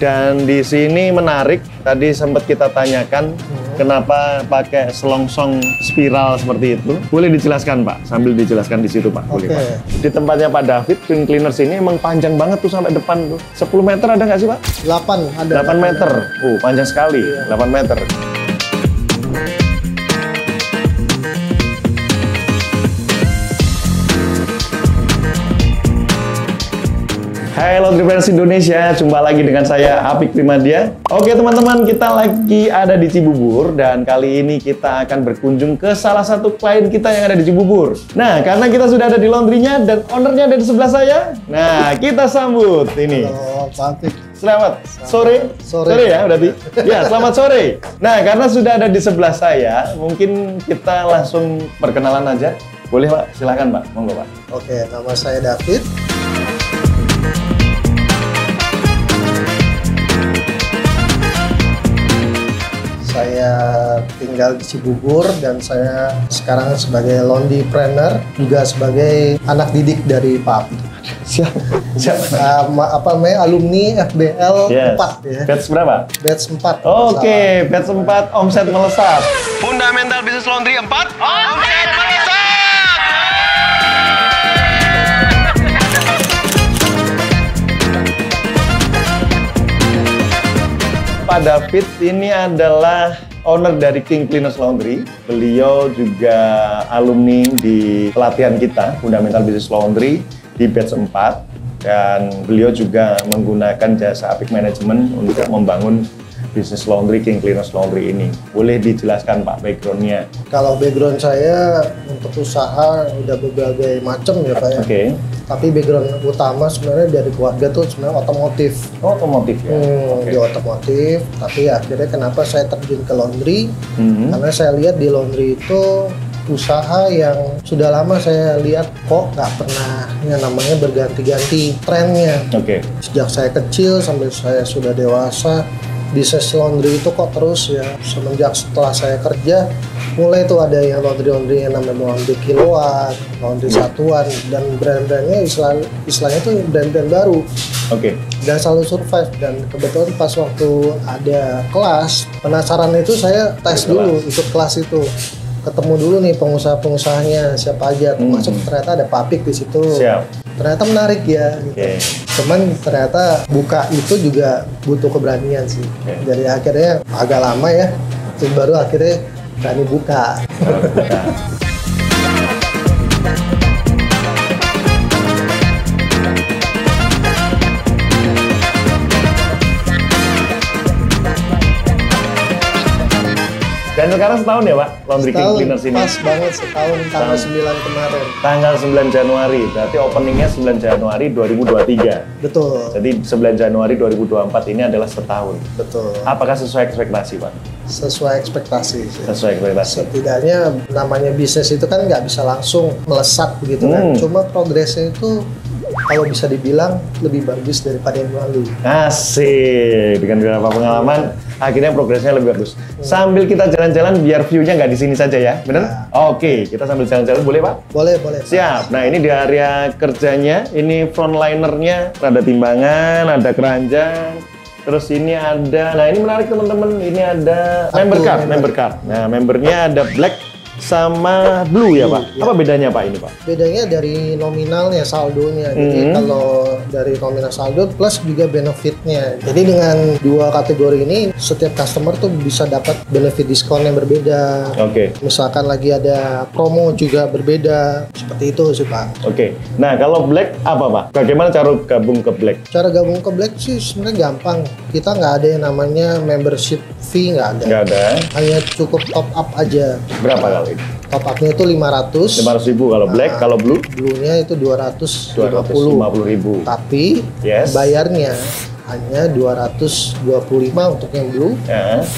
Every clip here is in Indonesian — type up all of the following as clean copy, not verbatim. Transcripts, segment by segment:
Dan di sini menarik, tadi sempat kita tanyakan kenapa pakai selongsong spiral seperti itu. Boleh dijelaskan Pak, sambil dijelaskan di situ Pak. Boleh Pak. Di tempatnya Pak David, Twin Cleaners ini emang panjang banget tuh sampai depan tuh. 10 meter ada nggak sih Pak? 8 ada. 8 meter, panjang sekali, 8 meter. Hai Laundry Friends Indonesia, jumpa lagi dengan saya Apik Primadia. Oke teman-teman, kita lagi ada di Cibubur dan kali ini kita akan berkunjung ke salah satu klien kita yang ada di Cibubur. Nah, karena kita sudah ada di laundrynya dan ownernya ada di sebelah saya. Nah, kita sambut ini. Halo, Pak Apik. Selamat sore. Sore ya berarti. Ya, selamat sore. Nah, karena sudah ada di sebelah saya, mungkin kita langsung perkenalan aja. Boleh Pak? Silakan Pak. Monggo Pak. Oke, nama saya David. Saya tinggal di Cibubur dan saya sekarang sebagai laundrypreneur, juga sebagai anak didik dari Pak Apik. Siap. Alumni FBL 4 ya. Batch berapa? Batch 4. Oke, batch 4 omset melesat. Fundamental Bisnis Laundry 4, omset melesat. Pak David ini adalah owner dari King Cleaners Laundry. Beliau juga alumni di pelatihan kita, Fundamental Business Laundry di batch 4. Dan beliau juga menggunakan jasa Apik Management untuk membangun bisnis laundry King Cleaners Laundry ini. Boleh dijelaskan Pak background-nya? Kalau background saya untuk usaha udah berbagai macam ya Pak ya. Oke. Tapi background utama sebenarnya dari keluarga tuh sebenarnya otomotif. Oh, otomotif ya? Di otomotif, tapi akhirnya kenapa saya terjun ke laundry? Karena saya lihat di laundry itu usaha yang sudah lama saya lihat kok nggak pernah yang namanya berganti-ganti trennya. Oke. Sejak saya kecil sampai saya sudah dewasa, bisnis laundry itu kok terus ya. Semenjak setelah saya kerja, mulai tuh ada yang laundry yang namanya laundry kiloan, laundry satuan, dan brand-brandnya istilahnya tuh brand-brand baru. Oke. Dan selalu survive, dan kebetulan pas waktu ada kelas penasaran itu saya tes dulu ikut kelas itu, ketemu dulu nih pengusaha-pengusahanya siapa aja, termasuk ternyata ada Pak Apik di situ. Siap. Ternyata menarik ya gitu. Cuman ternyata buka itu juga butuh keberanian sih. Jadi akhirnya agak lama ya, terus baru akhirnya berani buka. Dan sekarang setahun ya Pak, Laundry King Cleaners ini? Pas banget setahun, tanggal 9 kemarin. Tanggal 9 Januari, berarti openingnya 9 Januari 2023. Betul. Jadi 9 Januari 2024 ini adalah setahun. Betul. Apakah sesuai ekspektasi Pak? Sesuai ekspektasi sih. Sesuai ekspektasi. Setidaknya namanya bisnis itu kan nggak bisa langsung melesat begitu kan. Cuma progresnya itu kalau bisa dibilang lebih bagus daripada yang lalu. Asik, dengan beberapa pengalaman akhirnya progresnya lebih bagus. Sambil kita jalan-jalan biar view-nya nggak di sini saja ya, bener? Ya. Oke, kita sambil jalan-jalan boleh Pak? Boleh, boleh. Siap. Nah ini di area kerjanya, ini frontlinernya, ada timbangan, ada keranjang. Terus ini ada, nah ini menarik teman-teman, ini ada member card. Nah membernya ada black sama blue ya Pak? Apa bedanya Pak ini Pak? Bedanya dari nominalnya, saldonya. Jadi kalau dari nominal saldo plus juga benefitnya. Jadi dengan dua kategori ini setiap customer tuh bisa dapat benefit diskon yang berbeda. Oke. Misalkan lagi ada promo juga berbeda. Seperti itu sih Pak. Oke. Nah kalau black apa Pak? Bagaimana cara gabung ke black? Cara gabung ke black sih sebenarnya gampang. Kita nggak ada yang namanya membership fee, nggak ada. Nggak ada. Hanya cukup top up aja. Berapa kali? Top up-nya itu 500. 500.000 kalau black, kalau blue? Blue-nya itu 250. Ribu. Tapi bayarnya hanya 225 untuk yang blue,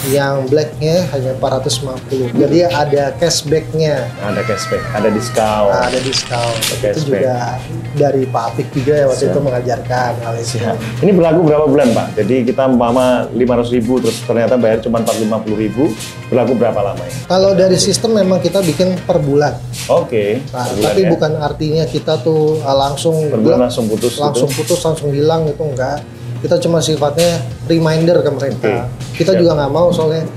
yang blacknya hanya 450. Jadi ada cashbacknya. Ada cashback, ada diskon. Ada diskon. Itu juga dari Pak Apik juga ya waktu itu mengajarkan hal itu. Ini berlaku berapa bulan Pak? Jadi kita umpama 500.000 terus ternyata bayar cuma 450.000, berlaku berapa lama ya? Kalau dari sistem memang kita bikin per bulan. Oke. Nah, tapi bukan artinya kita tuh langsung per bulan langsung putus. Langsung putus, langsung hilang itu enggak. Kita cuma sifatnya reminder ke mereka. Kita juga nggak mau soalnya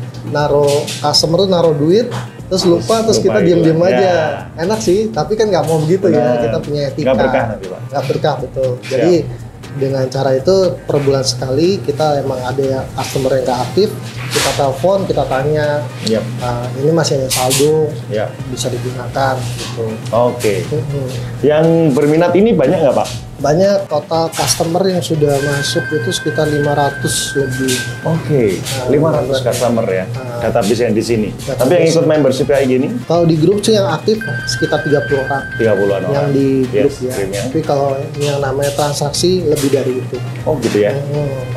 customer tuh naruh duit terus lupa terus kita diam-diam aja. Enak sih, tapi kan nggak mau begitu ya. Kita punya etika. Nggak berkah nanti, Pak. Nggak berkah, betul. Jadi dengan cara itu per bulan sekali kita emang ada customer yang nggak aktif, kita telepon, kita tanya, ini masih ada saldo, bisa digunakan gitu. Oke. Yang berminat ini banyak nggak, Pak? Banyak, total customer yang sudah masuk itu sekitar 500 lebih. Oke, 500 customer ya, database yang di sini. Tapi yang ikut membership kayak gini? Kalau di grup sih yang aktif sekitar 30 orang. 30-an orang. Yang di grup ya. Tapi kalau yang namanya transaksi lebih dari itu. Oh gitu ya?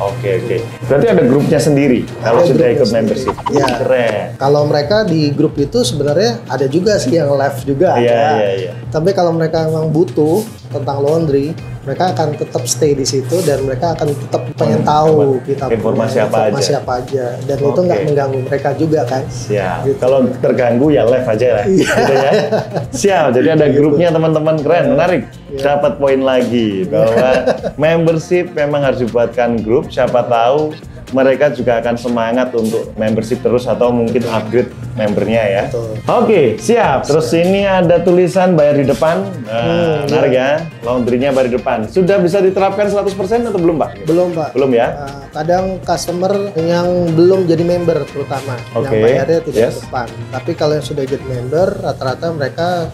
Oke. Berarti ada grupnya sendiri kalau sudah ikut membership? Ya. Keren. Kalau mereka di grup itu sebenarnya ada juga sih yang live juga. Iya. Tapi kalau mereka memang butuh tentang laundry, mereka akan tetap stay di situ dan mereka akan tetap pengen tahu kita informasi apa aja. Dan itu nggak mengganggu mereka juga kan. Siap. Gitu. Kalau terganggu ya live aja lah. Gitu ya. Siap. Jadi ada grupnya teman-teman, keren, menarik. Dapat poin lagi bahwa membership memang harus dibuatkan grup. Siapa tahu mereka juga akan semangat untuk membership terus atau mungkin upgrade membernya ya. Oke, siap. Terus ini ada tulisan bayar di depan. Menarik ya. Laundry-nya bayar di depan. Sudah bisa diterapkan 100% atau belum, Pak? Belum, Pak. Belum ya? Kadang customer yang belum jadi member terutama yang bayarnya tidak di depan. Tapi kalau yang sudah jadi member, rata-rata mereka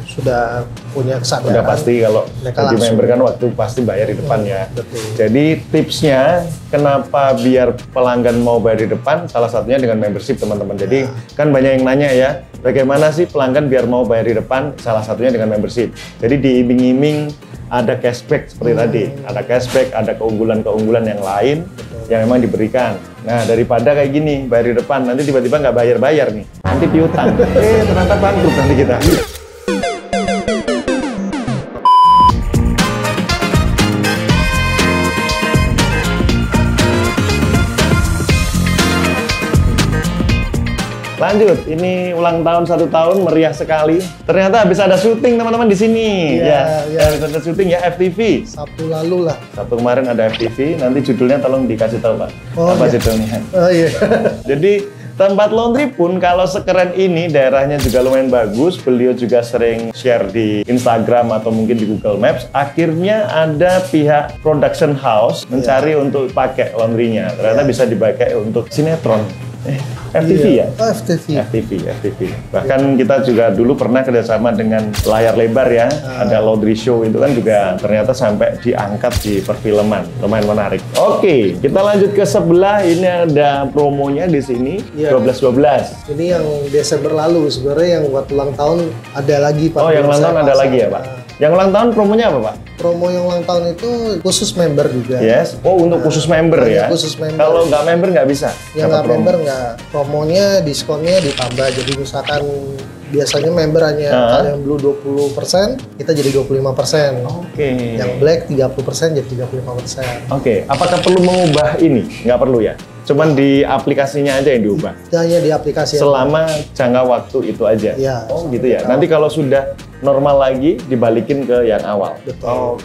sudah punya kesadaran. Udah pasti kalau jadi member kan waktu pasti bayar di depan ya. Betul. Jadi tipsnya kenapa biar pelanggan mau bayar di depan, salah satunya dengan membership teman-teman. Jadi kan banyak yang nanya ya, bagaimana sih pelanggan biar mau bayar di depan, salah satunya dengan membership. Jadi diiming-iming ada cashback seperti tadi, ada cashback, ada keunggulan-keunggulan yang lain yang memang diberikan. Nah daripada kayak gini, bayar di depan, nanti tiba-tiba nggak bayar-bayar nih, nanti piutang. Ternyata bangkrut nanti kita. Lanjut, ini ulang tahun 1 tahun meriah sekali. Ternyata habis ada syuting teman-teman di sini. Habis ada syuting ya FTV. Sabtu lalu lah. Sabtu kemarin ada FTV. Nanti judulnya tolong dikasih tahu, Pak. Apa judulnya? Jadi tempat laundry pun kalau sekeren ini, daerahnya juga lumayan bagus. Beliau juga sering share di Instagram atau mungkin di Google Maps. Akhirnya ada pihak production house mencari untuk pakai laundrynya. Ternyata bisa dipakai untuk sinetron. FTV ya? FTV. Bahkan kita juga dulu pernah kerjasama dengan layar lebar ya. Ada laundry show itu kan juga ternyata sampai diangkat di perfilman. Lumayan menarik. Oke, kita lanjut ke sebelah. Ini ada promonya di sini. 12-12. Ini yang Desember lalu. Sebenarnya yang buat ulang tahun ada lagi, Pak. Oh, yang ulang tahun ada lagi ya, Pak? Yang ulang tahun promonya apa, Pak? Promo yang ulang tahun itu khusus member juga. Yes. Oh, untuk khusus member ya? Khusus member. Kalau nggak member nggak bisa? Yang nggak member nggak. Promonya, diskonnya ditambah. Jadi misalkan biasanya member hanya kalau yang blue 20%, kita jadi 25%. Yang black 30% jadi 35%. Apakah perlu mengubah ini? Nggak perlu ya? Cuman di aplikasinya aja yang diubah? Hanya di aplikasi. Selama jangka waktu itu aja? Oh gitu ya? Nanti kalau sudah normal lagi, dibalikin ke yang awal? Betul.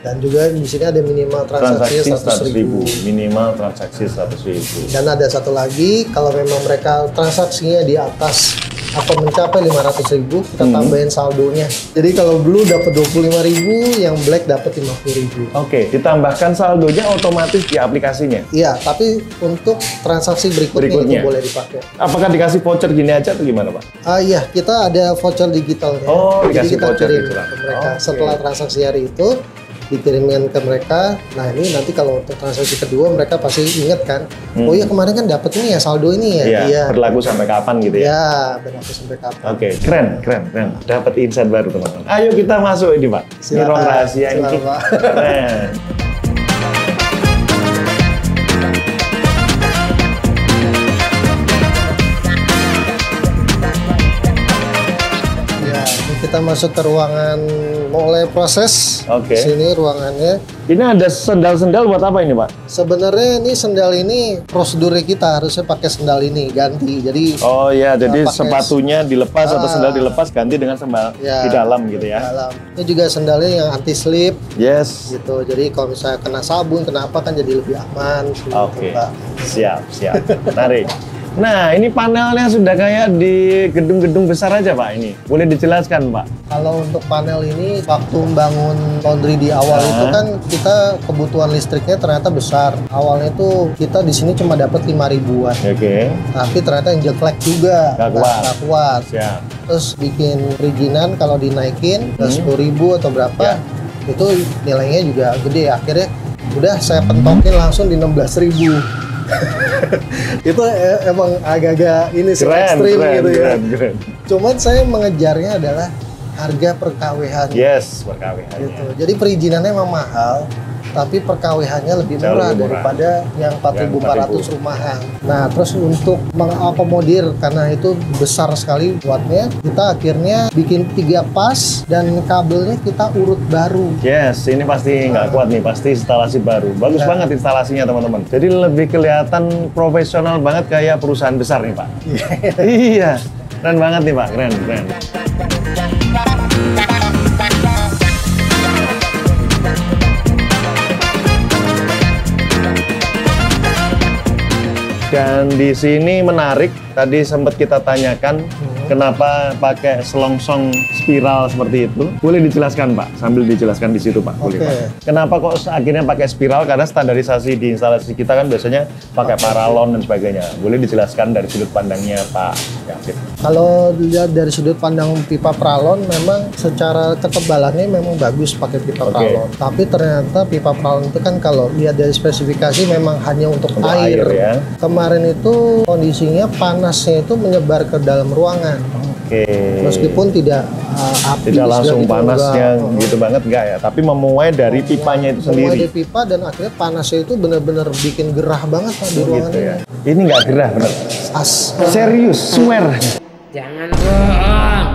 Dan juga di sini ada minimal transaksi 100.000. Minimal transaksi 100.000. Dan ada satu lagi, kalau memang mereka transaksinya di atas atau mencapai 500.000, kita tambahin saldonya. Jadi kalau blue dapat 25.000, yang black dapat 50.000. Ditambahkan saldonya otomatis di aplikasinya? Iya, tapi untuk transaksi berikutnya itu boleh dipakai. Apakah dikasih voucher gini aja atau gimana, Pak? Iya, kita ada voucher digitalnya. Jadi kita kirim ke mereka setelah transaksi hari itu. Dikirimin ke mereka. Nah ini nanti kalau untuk transaksi kedua mereka pasti inget kan, oh ya kemarin kan dapat ini ya, saldo ini ya. Iya. Berlaku sampai kapan gitu ya? Iya, berlaku sampai kapan. Keren. Dapat insight baru teman-teman. Ayo kita masuk ini, Pak. Ini ruang rahasia ini. Keren. Kita masuk ke ruangan mulai proses. Oke. Sini ruangannya. Ini ada sendal-sendal buat apa ini, Pak? Sebenarnya ini sendal ini prosedurnya kita harusnya pakai sendal ini ganti. Jadi Oh ya, jadi pakai sepatunya dilepas atau sendal dilepas ganti dengan sendal ya, di dalam gitu ya. dalam. Ini juga sendalnya yang anti slip Yes. gitu. Jadi kalau misalnya kena sabun, kena apa kan jadi lebih aman. Oke. Pak. Siap. Menarik. Nah, ini panelnya sudah kayak di gedung-gedung besar aja, Pak, ini. Boleh dijelaskan, Pak? Kalau untuk panel ini, waktu membangun laundry di awal itu kan kita kebutuhan listriknya ternyata besar. Awalnya itu kita di sini cuma dapat 5.000-an. Oke. Tapi ternyata yang jelek juga. Nggak kuat. Nggak kuat. Siap. Terus bikin perizinan kalau dinaikin ke 10.000 atau berapa, itu nilainya juga gede. Akhirnya udah saya pentokin langsung di 16.000. Itu emang agak-agak ini sih ekstrim gitu ya. Keren. Cuman saya mengejarnya adalah harga per KWH-nya. Yes, per KWH-nya. Gitu. Jadi perizinannya memang mahal, tapi per KWH-nya lebih Jauh murah lebih murah. daripada yang 4.400 rumahan. Nah, terus untuk mengakomodir karena itu besar sekali wattnya, kita akhirnya bikin 3 pas dan kabelnya kita urut baru. Yes, ini pasti nggak kuat nih, pasti instalasi baru. Bagus banget instalasinya, teman-teman. Jadi lebih kelihatan profesional banget kayak perusahaan besar nih, Pak. Iya, keren banget nih, Pak. Keren. Dan di sini menarik, tadi sempat kita tanyakan kenapa pakai selongsong spiral seperti itu. Boleh dijelaskan, Pak? Sambil dijelaskan di situ, Pak. Boleh, Oke. Pak. Kenapa kok akhirnya pakai spiral? Karena standarisasi di instalasi kita kan biasanya pakai paralon dan sebagainya. Boleh dijelaskan dari sudut pandangnya Pak David? Kalau dilihat dari sudut pandang pipa pralon, memang secara ketebalannya memang bagus pakai pipa pralon. Tapi ternyata pipa pralon itu kan kalau lihat dari spesifikasi memang hanya untuk air. Ya. Kemarin itu kondisinya panasnya itu menyebar ke dalam ruangan. Oke. Meskipun tidak api. Tidak langsung gitu, panasnya enggak. gitu banget enggak ya, tapi memuai dari pipanya itu Memuai sendiri. dari pipa dan akhirnya panasnya itu benar-benar bikin gerah banget Pak, di ruangan Gitu ya. ini. Ini nggak gerah, bener. Serius, Swear. Jangan bohong.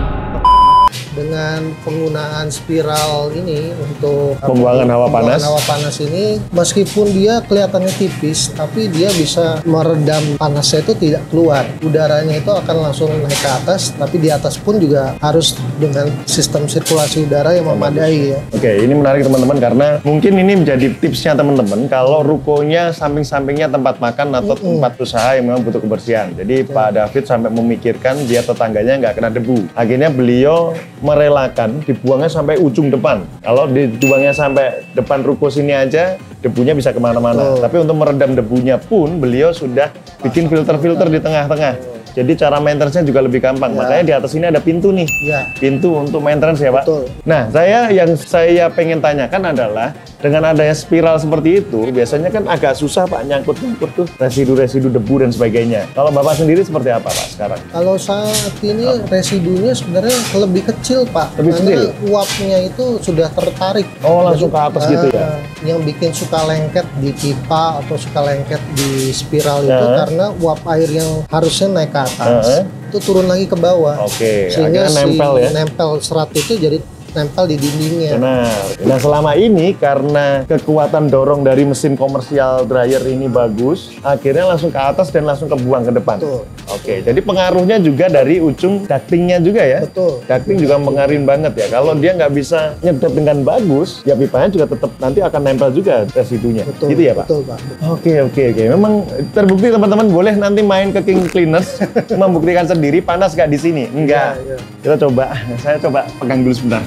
dengan penggunaan spiral ini untuk Pembuangan hawa panas. hawa panas ini, meskipun dia kelihatannya tipis, tapi dia bisa meredam panasnya itu tidak keluar. Udaranya itu akan langsung naik ke atas, tapi di atas pun juga harus dengan sistem sirkulasi udara yang memadai ya. Oke, ini menarik teman-teman karena mungkin ini menjadi tipsnya teman-teman kalau rukonya samping-sampingnya tempat makan atau tempat usaha yang memang butuh kebersihan. Jadi Pak David sampai memikirkan biar tetangganya nggak kena debu. Akhirnya beliau merelakan dibuangnya sampai ujung depan. Kalau dibuangnya sampai depan ruko sini aja, debunya bisa kemana-mana. Tapi untuk meredam debunya pun beliau sudah bikin filter-filter di tengah-tengah. Jadi cara maintenance-nya juga lebih gampang. Makanya di atas ini ada pintu nih. Ya. Pintu untuk maintenance ya, Pak. Betul. Nah, yang saya pengen tanyakan adalah dengan adanya spiral seperti itu, biasanya kan agak susah Pak nyangkut-nyangkut tuh residu-residu debu dan sebagainya. Kalau Bapak sendiri seperti apa Pak sekarang? Kalau saat ini residunya sebenarnya lebih kecil Pak, Lebih karena kecil? uapnya itu sudah tertarik. Oh, langsung ke atas gitu ya? Yang bikin suka lengket di pipa atau suka lengket di spiral itu Nah. karena uap air yang harusnya naik ke atas itu turun lagi ke bawah. Oke, Sehingga akhirnya nempel ya? nempel serat itu jadi nempel di dindingnya. Benar. Nah, selama ini karena kekuatan dorong dari mesin komersial dryer ini bagus, akhirnya langsung ke atas dan langsung kebuang ke depan. Betul. Oke, jadi pengaruhnya juga dari ujung ductingnya juga ya? Betul. Ducting juga mengaruhin banget ya. Kalau dia nggak bisa nyedot dengan bagus, ya pipanya juga tetap nanti akan nempel juga residunya. Betul. Gitu ya Pak? Betul Pak. Oke. Memang terbukti teman-teman boleh nanti main ke King Cleaners membuktikan sendiri panas nggak di sini? Enggak. Iya. Kita coba. Saya coba pegang dulu sebentar.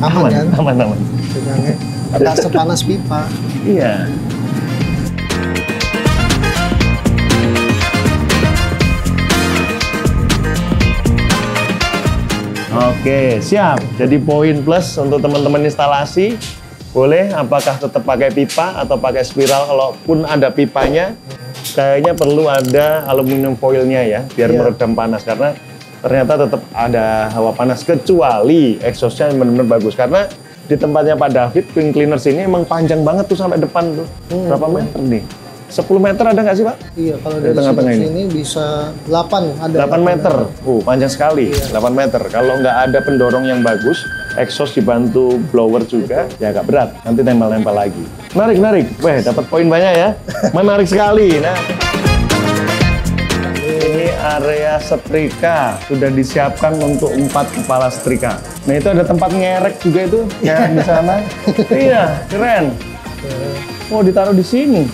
Aman kan? Aman. Pegangnya. Nggak sepanas pipa. Iya. Oke, siap. Jadi poin plus untuk teman-teman instalasi, boleh apakah tetap pakai pipa atau pakai spiral. Kalaupun ada pipanya, kayaknya perlu ada aluminium foilnya ya, biar meredam panas. Karena ternyata tetap ada hawa panas, kecuali exhaustnya benar-benar bagus. Karena di tempatnya Pak David, King Cleaners ini emang panjang banget tuh sampai depan tuh. Berapa meter nih? 10 meter ada nggak sih Pak? Iya, kalau Di dari tengah-tengah sini, ini. sini bisa 8 ada. 8 meter. Panjang sekali. 8 meter. Kalau nggak ada pendorong yang bagus, exhaust dibantu blower juga, ya agak berat. Nanti nempel-nempel lagi. Menarik. Weh, dapat poin banyak ya. Menarik sekali. Nah, ini area setrika. Sudah disiapkan untuk 4 kepala setrika. Nah, itu ada tempat ngerek juga itu, ngerek di sana. Iya, keren. Oh, ditaruh di sini.